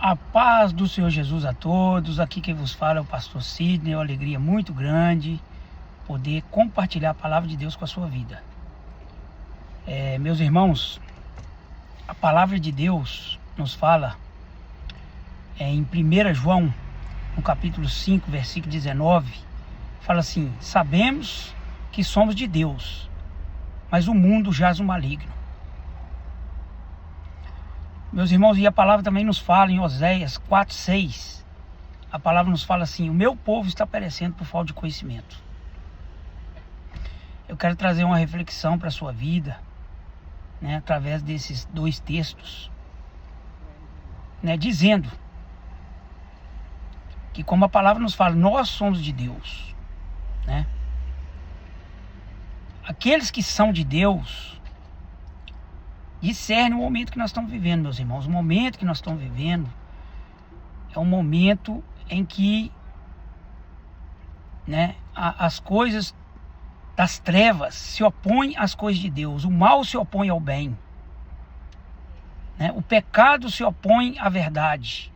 A paz do Senhor Jesus a todos. Aqui quem vos fala é o pastor Sidney. É uma alegria muito grande poder compartilhar a palavra de Deus com a sua vida. Meus irmãos, a palavra de Deus nos fala em 1 João, no capítulo 5, versículo 19, fala assim: sabemos que somos de Deus, mas o mundo jaz no maligno. Meus irmãos, e a palavra também nos fala em Oséias 4:6, a palavra nos fala assim: o meu povo está perecendo por falta de conhecimento. Eu quero trazer uma reflexão para a sua vida, através desses dois textos, dizendo que, como a palavra nos fala, nós somos de Deus, Aqueles que são de Deus discernem o momento que nós estamos vivendo, meus irmãos. O momento que nós estamos vivendo é um momento em que as coisas das trevas se opõem às coisas de Deus. O mal se opõe ao bem, o pecado se opõe à verdade,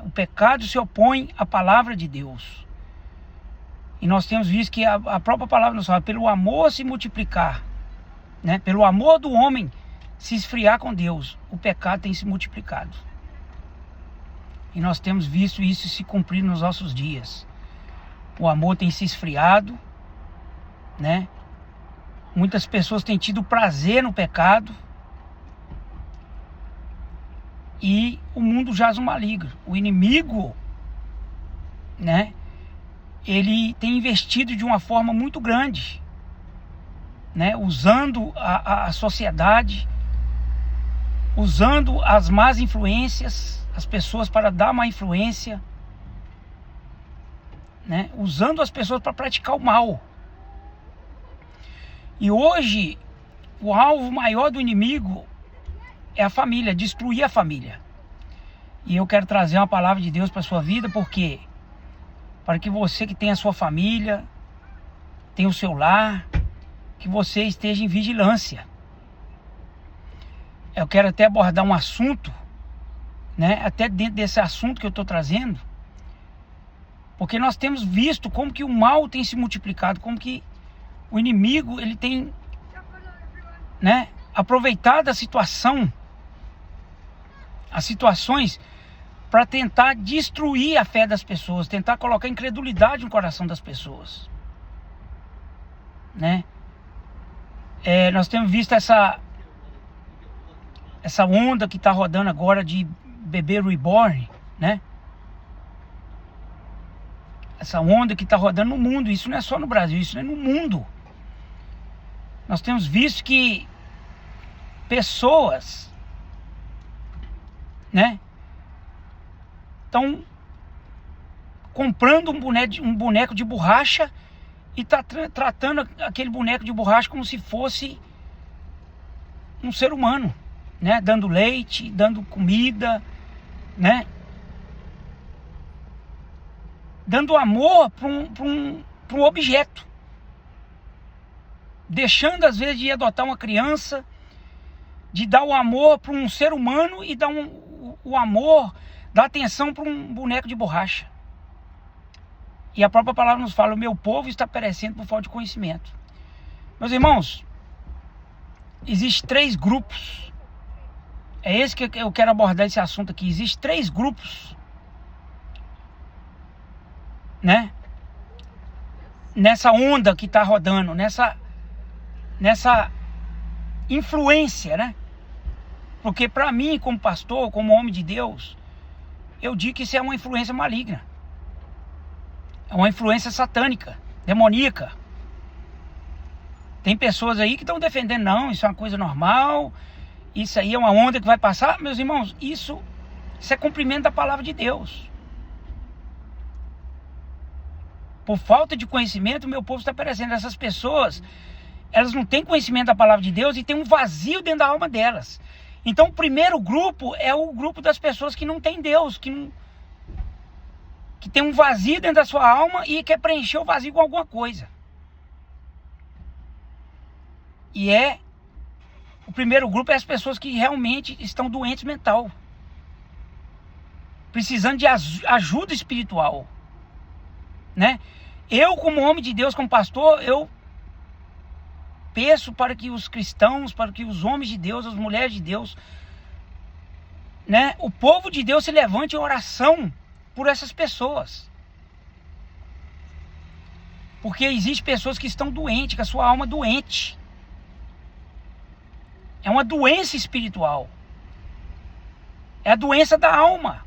o pecado se opõe à palavra de Deus. E nós temos visto que a própria palavra nos fala: pelo amor se multiplicar, pelo amor do homem se esfriar com Deus, o pecado tem se multiplicado. E nós temos visto isso se cumprir nos nossos dias. O amor tem se esfriado, Muitas pessoas têm tido prazer no pecado, e o mundo jaz no maligno. O inimigo, ele tem investido de uma forma muito grande, usando a sociedade, usando as más influências, as pessoas para dar má influência, usando as pessoas para praticar o mal. E hoje o alvo maior do inimigo é a família, destruir a família. E eu quero trazer uma palavra de Deus para a sua vida, porque para que você que tem a sua família, tem o seu lar, que você esteja em vigilância. Eu quero até abordar um assunto, até dentro desse assunto que eu estou trazendo, porque nós temos visto como que o mal tem se multiplicado, como que o inimigo ele tem aproveitado a situação, as situações, para tentar destruir a fé das pessoas, tentar colocar incredulidade no coração das pessoas, nós temos visto essa onda que está rodando agora de bebê reborn, essa onda que está rodando no mundo. Isso não é só no Brasil, isso é no mundo. Nós temos visto que pessoas estão comprando um boneco de borracha e tá tratando aquele boneco de borracha como se fosse um ser humano, dando leite, dando comida, dando amor para um objeto, deixando às vezes de adotar uma criança, de dar o amor para um ser humano e dar o amor, dar atenção para um boneco de borracha. E a própria palavra nos fala: o meu povo está perecendo por falta de conhecimento. Meus irmãos, existem 3 grupos. É esse que eu quero abordar, esse assunto aqui. Existem 3 grupos, nessa onda que está rodando, nessa influência, Porque para mim, como pastor, como homem de Deus, eu digo que isso é uma influência maligna. É uma influência satânica, demoníaca. Tem pessoas aí que estão defendendo: não, isso é uma coisa normal, isso aí é uma onda que vai passar. Meus irmãos, isso é cumprimento da palavra de Deus. Por falta de conhecimento, o meu povo está perecendo. Essas pessoas, elas não têm conhecimento da palavra de Deus e tem um vazio dentro da alma delas. Então o primeiro grupo é o grupo das pessoas que não tem Deus, que tem um vazio dentro da sua alma e quer preencher o vazio com alguma coisa. E o primeiro grupo é as pessoas que realmente estão doentes mental. precisando de ajuda espiritual, né? Eu, como homem de Deus, como pastor, eu peço para que os cristãos, para que os homens de Deus, as mulheres de Deus, né, o povo de Deus se levante em oração por essas pessoas. Porque existem pessoas que estão doentes, com a sua alma doente. É uma doença espiritual. É a doença da alma.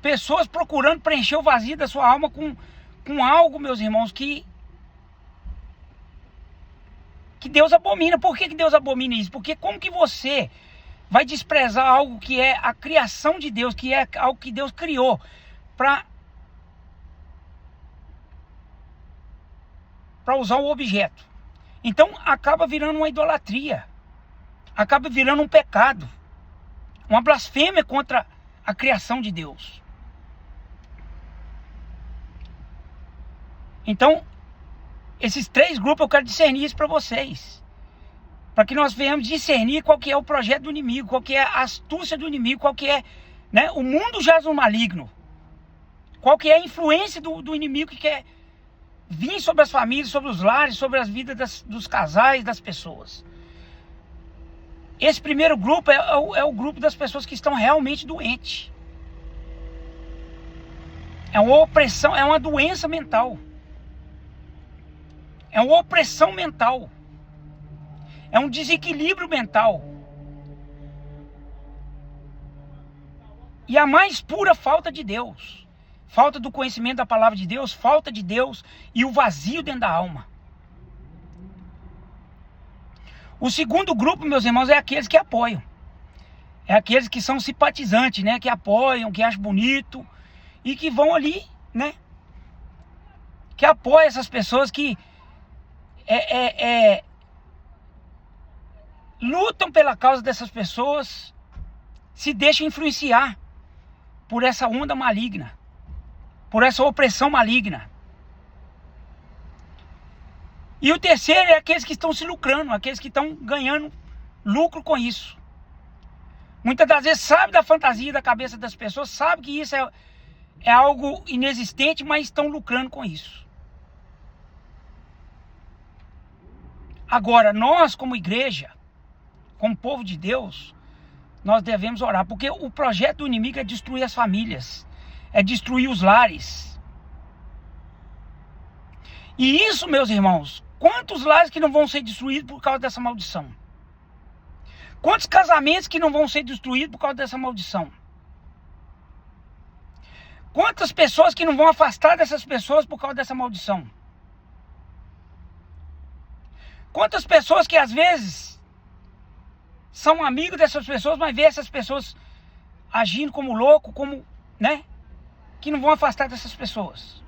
Pessoas procurando preencher o vazio da sua alma com algo, meus irmãos, que Deus abomina. Por que Deus abomina isso? Porque como que você vai desprezar algo que é a criação de Deus, que é algo que Deus criou, para usar o objeto? Então acaba virando uma idolatria, acaba virando um pecado, uma blasfêmia contra a criação de Deus. Então, esses 3 grupos eu quero discernir isso para vocês, para que nós venhamos discernir qual que é o projeto do inimigo, qual que é a astúcia do inimigo, qual que é, né, o mundo jaz no maligno, qual que é a influência do inimigo que quer vir sobre as famílias, sobre os lares, sobre as vidas dos casais, das pessoas. Esse primeiro grupo é o grupo das pessoas que estão realmente doentes. É uma opressão, é uma doença mental. É uma opressão mental. É um desequilíbrio mental. E a mais pura falta de Deus. Falta do conhecimento da palavra de Deus, falta de Deus e o vazio dentro da alma. O segundo grupo, meus irmãos, é aqueles que apoiam. É aqueles que são simpatizantes, né? Que apoiam, que acham bonito e que vão ali, né? Que apoiam essas pessoas que lutam pela causa dessas pessoas, se deixam influenciar por essa onda maligna, por essa opressão maligna. E o terceiro é aqueles que estão se lucrando, aqueles que estão ganhando lucro com isso. Muitas das vezes sabe da fantasia da cabeça das pessoas, sabe que isso é algo inexistente, mas estão lucrando com isso. Agora, nós como igreja, como povo de Deus, nós devemos orar, porque o projeto do inimigo é destruir as famílias, é destruir os lares. E isso, meus irmãos, quantos lares que não vão ser destruídos por causa dessa maldição? Quantos casamentos que não vão ser destruídos por causa dessa maldição? Quantas pessoas que não vão afastar dessas pessoas por causa dessa maldição? Quantas pessoas que às vezes são amigos dessas pessoas, mas vê essas pessoas agindo como louco, como, né? Que não vão afastar dessas pessoas.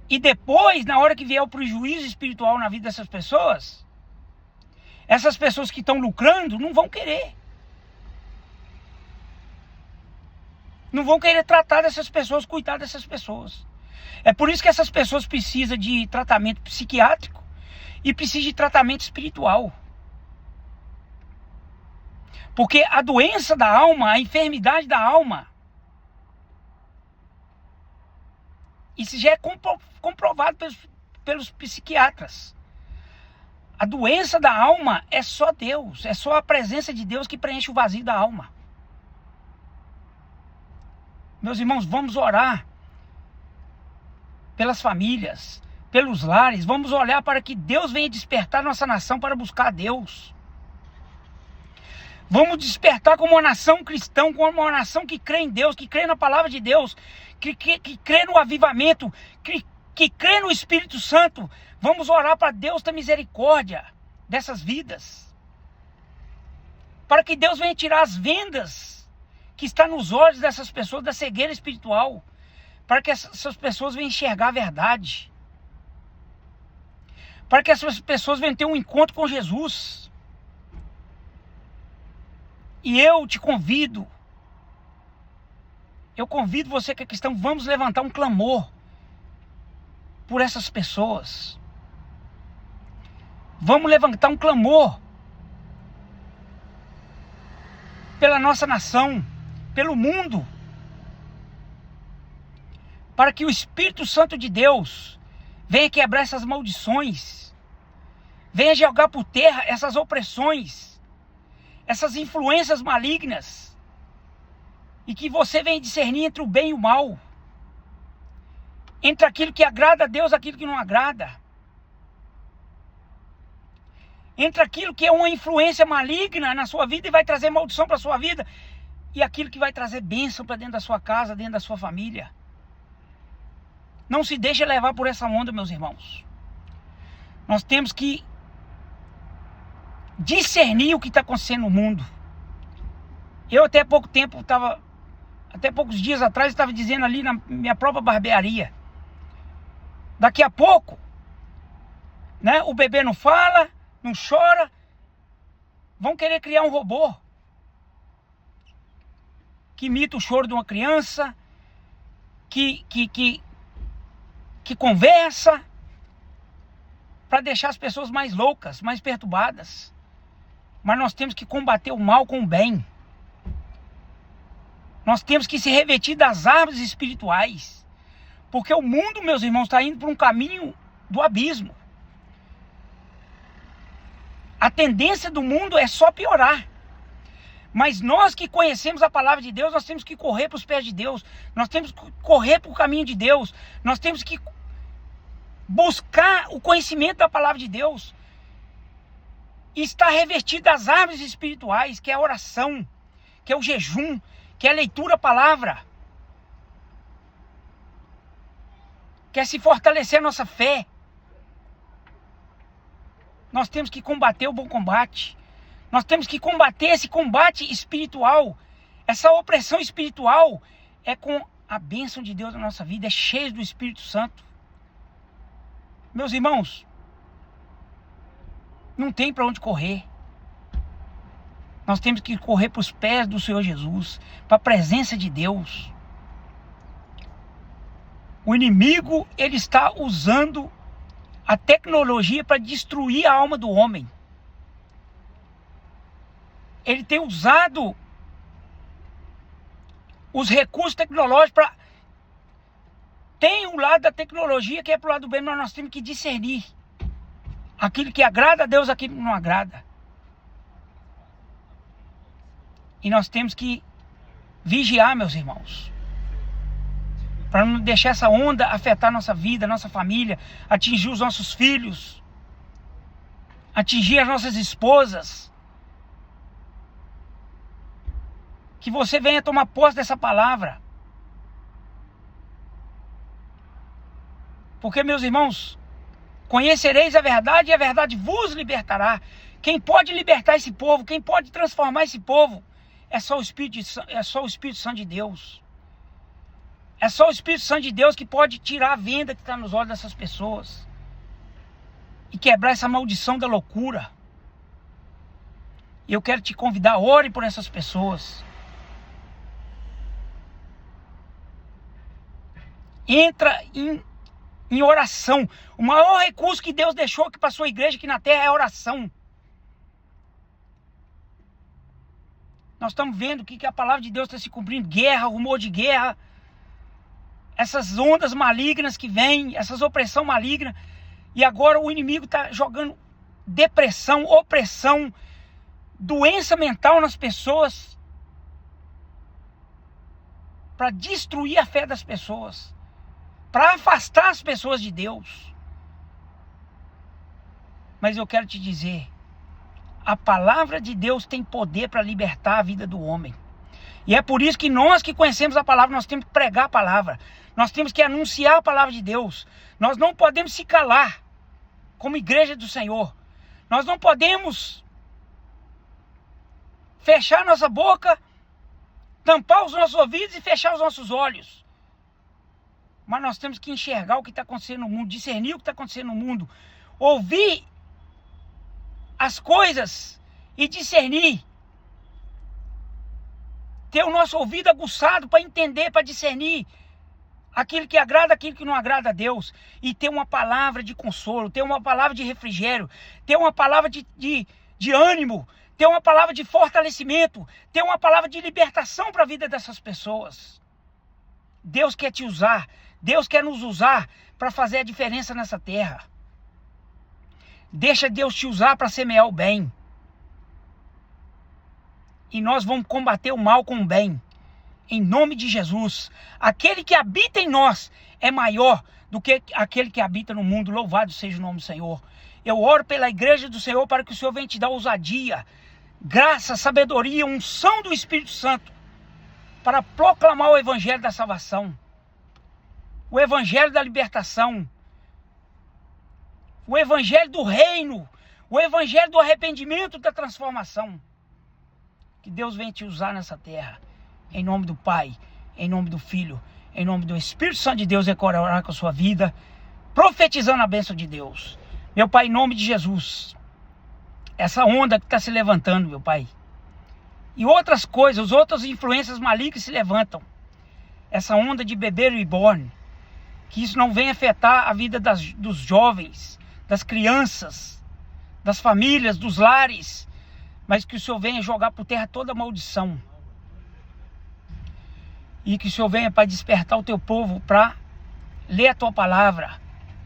E depois, na hora que vier o prejuízo espiritual na vida dessas pessoas, essas pessoas que estão lucrando não vão querer. Não vão querer tratar dessas pessoas, cuidar dessas pessoas. É por isso que essas pessoas precisam de tratamento psiquiátrico e precisam de tratamento espiritual. Porque a doença da alma, a enfermidade da alma, isso já é comprovado pelos psiquiatras. A doença da alma é só Deus, é só a presença de Deus que preenche o vazio da alma. Meus irmãos, vamos orar pelas famílias, pelos lares, vamos olhar para que Deus venha despertar nossa nação para buscar Deus. Vamos despertar como uma nação cristã, como uma nação que crê em Deus, que crê na palavra de Deus, que crê no avivamento, que crê no Espírito Santo. Vamos orar para Deus ter misericórdia dessas vidas. Para que Deus venha tirar as vendas que estão nos olhos dessas pessoas, da cegueira espiritual. Para que essas pessoas venham enxergar a verdade. Para que essas pessoas venham ter um encontro com Jesus. E eu te convido, eu convido você que é cristão, vamos levantar um clamor por essas pessoas. Vamos levantar um clamor pela nossa nação, pelo mundo, para que o Espírito Santo de Deus venha quebrar essas maldições, venha jogar por terra essas opressões, essas influências malignas, e que você venha discernir entre o bem e o mal, entre aquilo que agrada a Deus e aquilo que não agrada, entre aquilo que é uma influência maligna na sua vida e vai trazer maldição para a sua vida, e aquilo que vai trazer bênção para dentro da sua casa, dentro da sua família. Não se deixe levar por essa onda, meus irmãos. Nós temos que discernir o que está acontecendo no mundo. Eu até poucos dias atrás, estava dizendo ali na minha própria barbearia. Daqui a pouco, né, o bebê não fala, não chora, vão querer criar um robô que imita o choro de uma criança, que conversa, para deixar as pessoas mais loucas, mais perturbadas. Mas nós temos que combater o mal com o bem. Nós temos que se revestir das armas espirituais. Porque o mundo, meus irmãos, está indo por um caminho do abismo. A tendência do mundo é só piorar. Mas nós que conhecemos a palavra de Deus, nós temos que correr para os pés de Deus. Nós temos que correr para o caminho de Deus. Nós temos que buscar o conhecimento da palavra de Deus. E estar revestido das armas espirituais, que é a oração, que é o jejum, que é a leitura da palavra. Que é se fortalecer a nossa fé. Nós temos que combater o bom combate. Nós temos que combater esse combate espiritual. Essa opressão espiritual é com a bênção de Deus na nossa vida, é cheio do Espírito Santo. Meus irmãos, não tem para onde correr. Nós temos que correr para os pés do Senhor Jesus, para a presença de Deus. O inimigo, ele está usando a tecnologia para destruir a alma do homem. Ele tem usado os recursos tecnológicos para... Tem um lado da tecnologia que é para o lado do bem, mas nós temos que discernir aquilo que agrada a Deus, aquilo que não agrada. E nós temos que vigiar, meus irmãos, para não deixar essa onda afetar nossa vida, nossa família, atingir os nossos filhos, atingir as nossas esposas. Que você venha tomar posse dessa palavra. Porque, meus irmãos, conhecereis a verdade e a verdade vos libertará. Quem pode libertar esse povo, quem pode transformar esse povo, é só o Espírito Santo de Deus. É só o Espírito Santo de Deus que pode tirar a venda que está nos olhos dessas pessoas. E quebrar essa maldição da loucura. E eu quero te convidar, ore por essas pessoas. Entra em oração. O maior recurso que Deus deixou aqui para a sua igreja aqui na terra é a oração. Nós estamos vendo que a palavra de Deus está se cumprindo. Guerra, rumor de guerra. Essas ondas malignas que vêm, essas opressão maligna. E agora o inimigo está jogando depressão, opressão, doença mental nas pessoas. Para destruir a fé das pessoas. Para afastar as pessoas de Deus. Mas eu quero te dizer, a palavra de Deus tem poder para libertar a vida do homem. E é por isso que nós que conhecemos a palavra, nós temos que pregar a palavra. Nós temos que anunciar a palavra de Deus. Nós não podemos se calar como igreja do Senhor. Nós não podemos fechar nossa boca, tampar os nossos ouvidos e fechar os nossos olhos. Mas nós temos que enxergar o que está acontecendo no mundo, discernir o que está acontecendo no mundo, ouvir as coisas e discernir. Ter o nosso ouvido aguçado para entender, para discernir aquilo que agrada, aquilo que não agrada a Deus. E ter uma palavra de consolo, ter uma palavra de refrigério, ter uma palavra de ânimo, ter uma palavra de fortalecimento, ter uma palavra de libertação para a vida dessas pessoas. Deus quer te usar, Deus quer nos usar para fazer a diferença nessa terra. Deixa Deus te usar para semear o bem. E nós vamos combater o mal com o bem. Em nome de Jesus. Aquele que habita em nós é maior do que aquele que habita no mundo. Louvado seja o nome do Senhor. Eu oro pela igreja do Senhor para que o Senhor venha te dar ousadia, graça, sabedoria, unção do Espírito Santo para proclamar o evangelho da salvação, o evangelho da libertação, o evangelho do reino, o evangelho do arrependimento, da transformação. Que Deus venha te usar nessa terra. Em nome do Pai, em nome do Filho, em nome do Espírito Santo de Deus, orar com a sua vida, profetizando a bênção de Deus. Meu Pai, em nome de Jesus, essa onda que está se levantando, meu Pai, e outras coisas, outras influências malignas que se levantam, essa onda de bebê reborn, que isso não venha afetar a vida dos jovens, das crianças, das famílias, dos lares, mas que o Senhor venha jogar por terra toda maldição. E que o Senhor venha para despertar o teu povo para ler a tua palavra,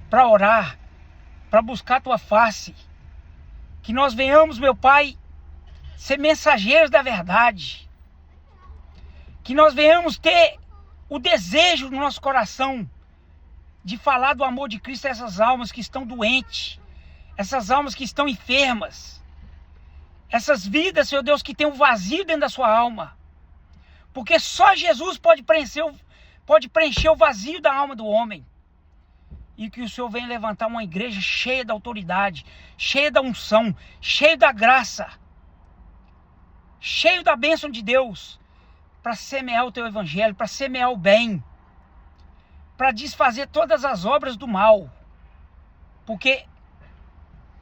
para orar, para buscar a tua face. Que nós venhamos, meu Pai, ser mensageiros da verdade. Que nós venhamos ter o desejo no nosso coração de falar do amor de Cristo a essas almas que estão doentes, essas almas que estão enfermas, essas vidas, Senhor Deus, que tem um vazio dentro da sua alma. Porque só Jesus pode preencher o vazio da alma do homem. E que o Senhor venha levantar uma igreja cheia da autoridade, cheia da unção, cheia da graça, cheio da bênção de Deus, para semear o teu evangelho, para semear o bem, para desfazer todas as obras do mal. Porque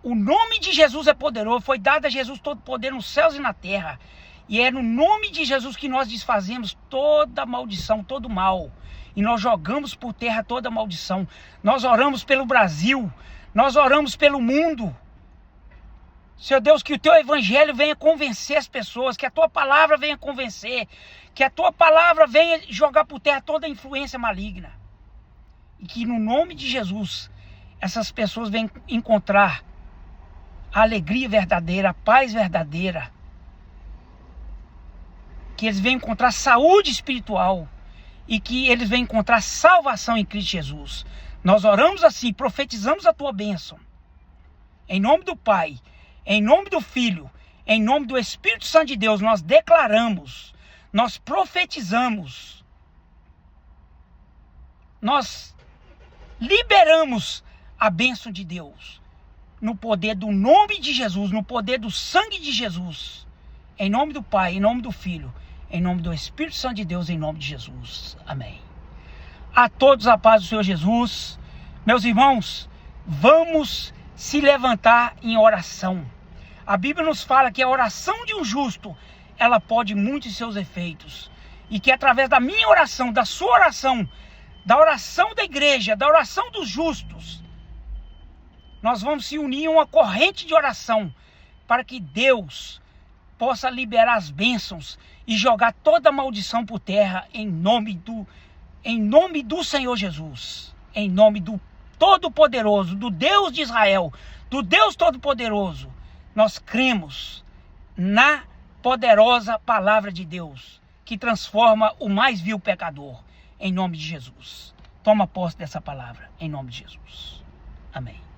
o nome de Jesus é poderoso, foi dado a Jesus todo poder nos céus e na terra. E é no nome de Jesus que nós desfazemos toda maldição, todo mal. E nós jogamos por terra toda maldição. Nós oramos pelo Brasil, nós oramos pelo mundo. Senhor Deus, que o teu evangelho venha convencer as pessoas, que a tua palavra venha convencer, que a tua palavra venha jogar por terra toda a influência maligna. E que no nome de Jesus, essas pessoas venham encontrar a alegria verdadeira, a paz verdadeira. Que eles venham encontrar saúde espiritual e que eles venham encontrar salvação em Cristo Jesus. Nós oramos assim, profetizamos a tua bênção. Em nome do Pai, em nome do Filho, em nome do Espírito Santo de Deus, nós declaramos, nós profetizamos, nós liberamos a bênção de Deus no poder do nome de Jesus, no poder do sangue de Jesus. Em nome do Pai, em nome do Filho, em nome do Espírito Santo de Deus, em nome de Jesus. Amém. A todos a paz do Senhor Jesus. Meus irmãos, vamos se levantar em oração. A Bíblia nos fala que a oração de um justo, ela pode muito em seus efeitos. E que através da minha oração, da sua oração, da oração da igreja, da oração dos justos, nós vamos se unir em uma corrente de oração para que Deus possa liberar as bênçãos e jogar toda a maldição por terra em nome do Senhor Jesus, em nome do Todo-Poderoso, do Deus de Israel, do Deus Todo-Poderoso. Nós cremos na poderosa palavra de Deus que transforma o mais vil pecador, em nome de Jesus. Toma posse dessa palavra, em nome de Jesus. Amém.